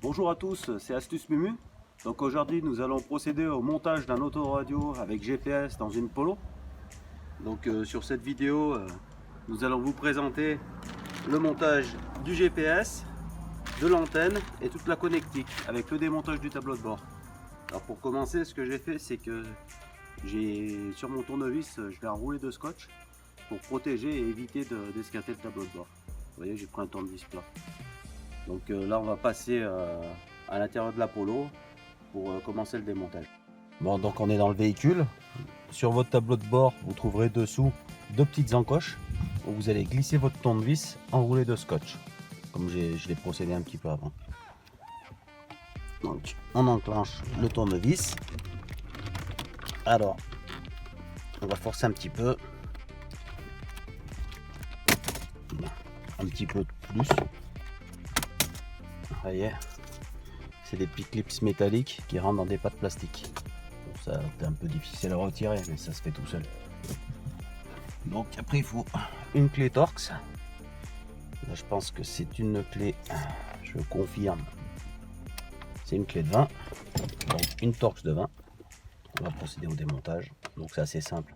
Bonjour à tous, c'est Astuce Mumu. Donc aujourd'hui nous allons procéder au montage d'un autoradio avec GPS dans une Polo. Donc sur cette vidéo nous allons vous présenter le montage du GPS, de l'antenne et toute la connectique avec le démontage du tableau de bord. Alors pour commencer, ce que j'ai fait, c'est que j'ai sur mon tournevis je l'ai enroulé de scotch pour protéger et éviter d'esquinter le tableau de bord. Vous voyez, j'ai pris un tournevis plat. Donc là on va passer à l'intérieur de la Polo pour commencer le démontage. Bon, donc on est dans le véhicule. Sur votre tableau de bord, vous trouverez dessous deux petites encoches où vous allez glisser votre tournevis enroulé de scotch, comme je l'ai procédé un petit peu avant. Donc on enclenche le tournevis. Alors on va forcer un petit peu, un petit peu plus. Vous voyez, c'est des petits clips métalliques qui rentrent dans des pattes plastiques. Bon, ça c'est un peu difficile à retirer, mais ça se fait tout seul. Donc après il faut une clé Torx. Là, je pense que c'est une clé, je confirme, c'est une clé de 20, donc une Torx de 20. On va procéder au démontage, donc c'est assez simple.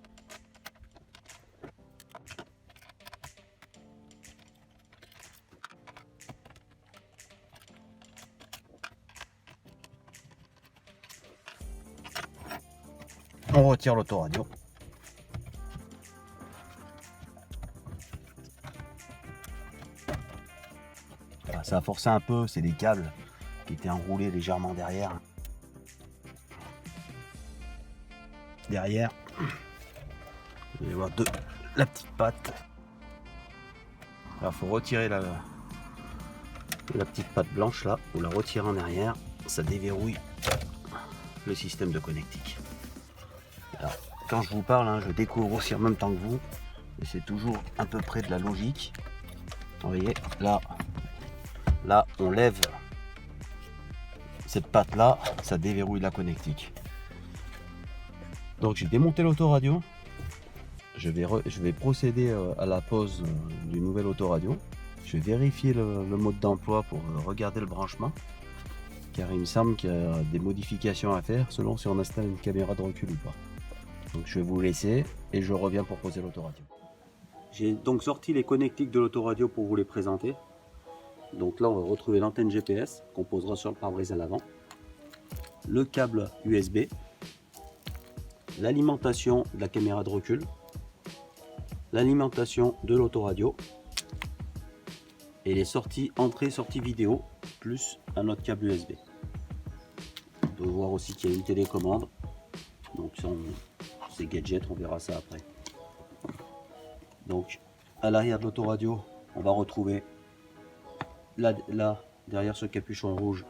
On retire l'autoradio. Voilà, ça a forcé un peu, c'est des câbles qui étaient enroulés légèrement derrière. Derrière, vous allez voir la petite patte. Il faut retirer la petite patte blanche là, vous la retirez en arrière, ça déverrouille le système de connectique. Alors, quand je vous parle, hein, je découvre aussi en même temps que vous, et c'est toujours à peu près de la logique. Vous voyez, là on lève cette patte là, ça déverrouille la connectique. Donc j'ai démonté l'autoradio, je vais procéder à la pose du nouvel autoradio. Je vais vérifier le mode d'emploi pour regarder le branchement, car il me semble qu'il y a des modifications à faire selon si on installe une caméra de recul ou pas. Donc je vais vous laisser et je reviens pour poser l'autoradio. J'ai donc sorti les connectiques de l'autoradio pour vous les présenter. Donc là on va retrouver l'antenne GPS qu'on posera sur le pare-brise à l'avant, le câble USB, l'alimentation de la caméra de recul, l'alimentation de l'autoradio et les sorties entrée-sortie vidéo plus un autre câble USB. On peut voir aussi qu'il y a une télécommande, donc c'est gadget, on verra ça après. Donc à l'arrière de l'autoradio, on va retrouver là derrière ce capuchon rouge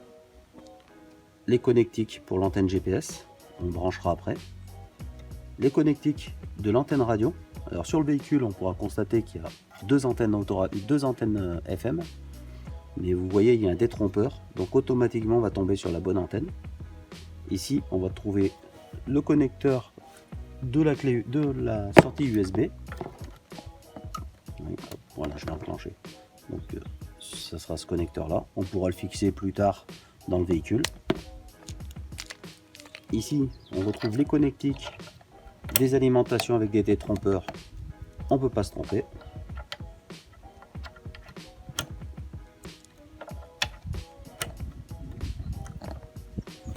les connectiques pour l'antenne GPS, on branchera après. Les connectiques de l'antenne radio. Alors sur le véhicule, on pourra constater qu'il y a deux antennes FM, mais vous voyez il y a un détrompeur, donc automatiquement on va tomber sur la bonne antenne. Ici on va trouver le connecteur de la sortie USB. Oui, voilà, je vais enclencher. Donc ça sera ce connecteur là. On pourra le fixer plus tard dans le véhicule. Ici on retrouve les connectiques des alimentations avec des détrompeurs. On peut pas se tromper.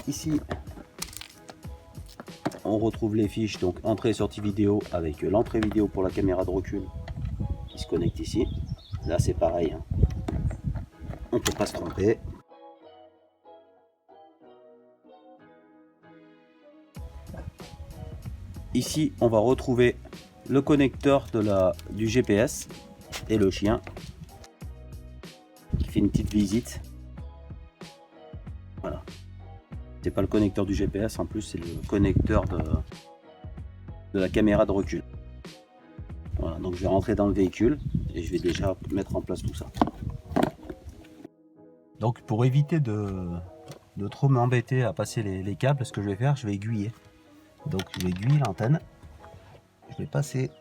Ici on retrouve les fiches, donc entrée et sortie vidéo avec l'entrée vidéo pour la caméra de recul qui se connecte ici. Là c'est pareil, hein. On peut pas se tromper. Ici on va retrouver le connecteur du GPS et le chien qui fait une petite visite. Voilà, c'est pas le connecteur du GPS, en plus c'est le connecteur de la caméra de recul. Voilà, donc je vais rentrer dans le véhicule et je vais déjà mettre en place tout ça. Donc pour éviter de trop m'embêter à passer les câbles, ce que je vais faire, je vais aiguiller. Donc je vais aiguiller l'antenne, je vais passer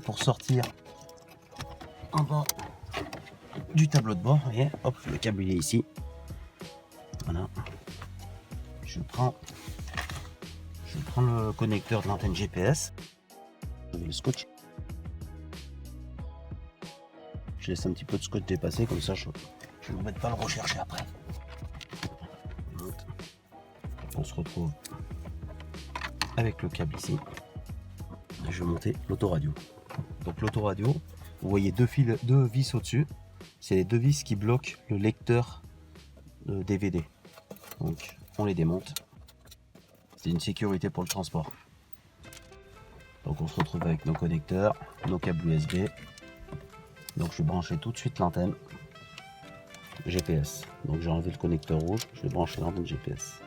pour sortir en bas du tableau de bord. Voyez, hop, le câble il est ici. je prends le connecteur de l'antenne GPS, je vais le scotcher. Je laisse un petit peu de scotch dépasser, comme ça je ne m'embête pas à le rechercher après. On se retrouve avec le câble ici. Et je vais monter l'autoradio. Donc l'autoradio, vous voyez deux vis au-dessus. C'est les deux vis qui bloquent le lecteur de DVD. Donc on les démonte. C'est une sécurité pour le transport. Donc on se retrouve avec nos connecteurs, nos câbles USB. Donc je vais brancher tout de suite l'antenne GPS. Donc j'ai enlevé le connecteur rouge, je vais brancher l'antenne GPS.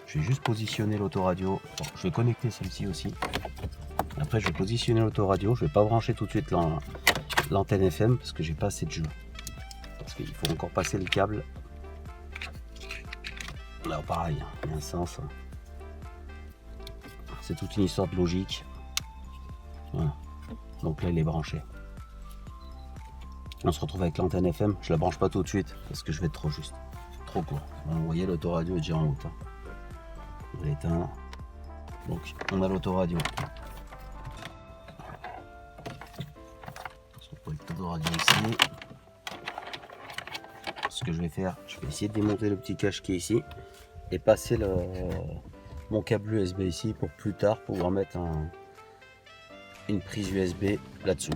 Je vais juste positionner l'autoradio. Bon, je vais connecter celle-ci aussi. Après je vais positionner l'autoradio. Je ne vais pas brancher tout de suite l'antenne FM parce que j'ai pas assez de jeu. Parce qu'il faut encore passer le câble. Là pareil, il y a un sens. C'est toute une histoire de logique. Voilà. Donc là il est branché. On se retrouve avec l'antenne FM. Je la branche pas tout de suite parce que je vais être trop juste. Trop court. Vous voyez l'autoradio est déjà en haut. On l'éteint. Donc on a l'autoradio. On se retrouve avec l'autoradio ici. Ce que je vais faire, je vais essayer de démonter le petit cache qui est ici et passer mon câble USB ici pour plus tard pouvoir mettre une prise USB là-dessous,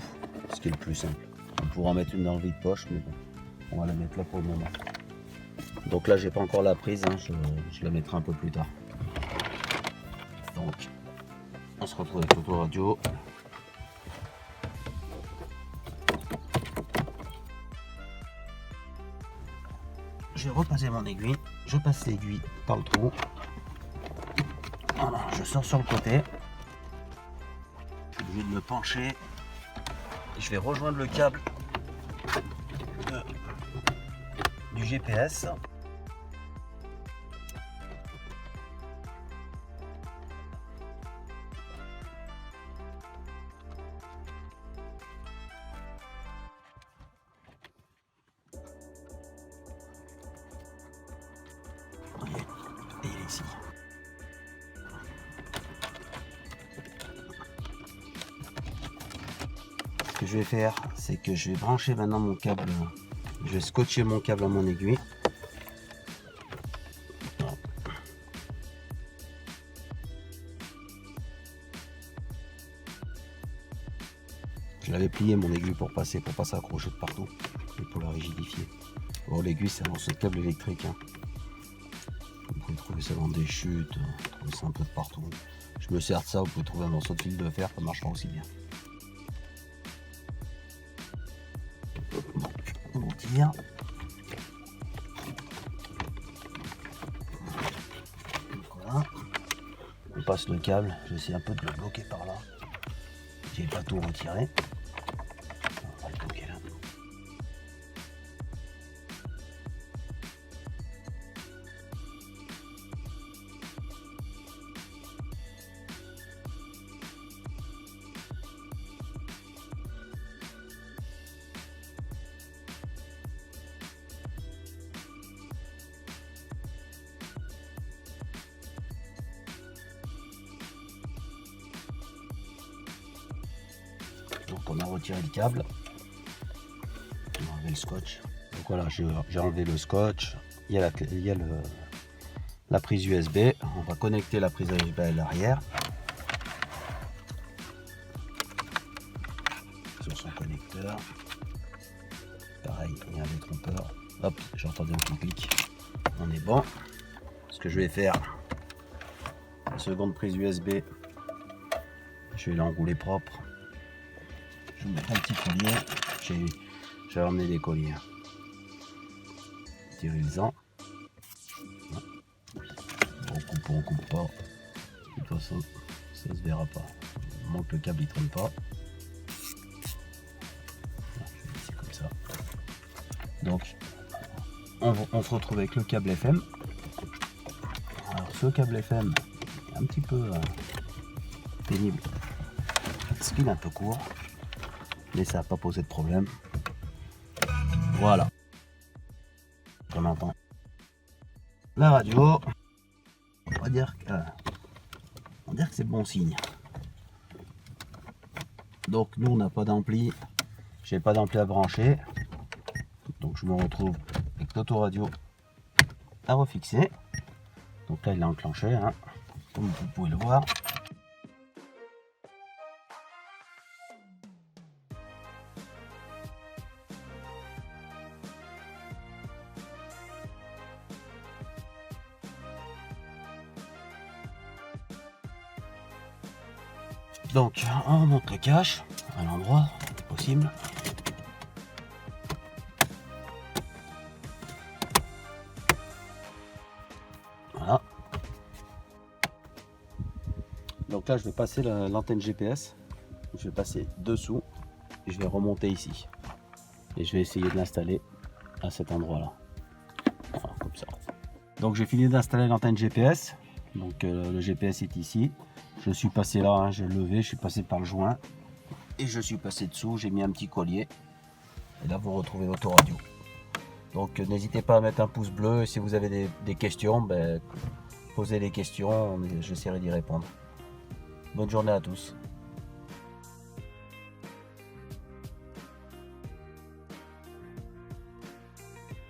ce qui est le plus simple. On pourra en mettre une dans le vide-poche, mais bon, on va la mettre là pour le moment. Donc là, j'ai pas encore la prise, hein, je la mettrai un peu plus tard. Donc, on se retrouve avec l'autoradio. Je vais repasser mon aiguille, je passe l'aiguille par le trou. Voilà, je sors sur le côté. Je suis obligé de me pencher. Je vais rejoindre le câble du GPS. Et il est ici. Ce que je vais faire, c'est que je vais brancher maintenant mon câble. Je vais scotcher mon câble à mon aiguille. Je l'avais plié mon aiguille pour pas s'accrocher de partout et pour la rigidifier. Bon, l'aiguille c'est un morceau de câble électrique. Hein. Vous pouvez trouver ça dans des chutes, trouver ça un peu de partout. Je me sers de ça, vous pouvez trouver un morceau de fil de fer, ça marchera aussi bien. On tire. Voilà. On passe le câble, j'essaie un peu de le bloquer par là. J'ai pas tout retiré. On va le bloquer là. Donc on a retiré le câble, on a enlevé le scotch. Donc voilà, j'ai enlevé le scotch, il y a la prise USB, on va connecter la prise USB à l'arrière. Sur son connecteur, pareil, il y a un détrompeur, hop, j'ai entendu un petit clic, on est bon. Ce que je vais faire, la seconde prise USB, je vais l'enrouler propre. Je vais mettre un petit collier. J'ai ramené des colliers. Stérilisant. On coupe pas. De toute façon, ça se verra pas. Il manque le câble, il traîne pas. C'est comme ça. Donc, on se retrouve avec le câble FM. Alors, ce câble FM est un petit peu pénible. Parce qu'il est un peu court. Mais ça n'a pas posé de problème. Voilà. On entend la radio. On va dire que c'est bon signe. Donc nous on n'a pas d'ampli, j'ai pas d'ampli à brancher, donc je me retrouve avec l'autoradio à refixer. Donc là il est enclenché, hein, comme vous pouvez le voir. Donc on monte le cache à l'endroit possible. Voilà. Donc là je vais passer l'antenne GPS. Je vais passer dessous et je vais remonter ici. Et je vais essayer de l'installer à cet endroit là. Voilà, comme ça. Donc j'ai fini d'installer l'antenne GPS. Donc le GPS est ici. Je suis passé là, hein, j'ai levé, je suis passé par le joint. Et je suis passé dessous, j'ai mis un petit collier. Et là vous retrouvez l'autoradio. Donc n'hésitez pas à mettre un pouce bleu. Et si vous avez des questions, posez les questions, j'essaierai d'y répondre. Bonne journée à tous.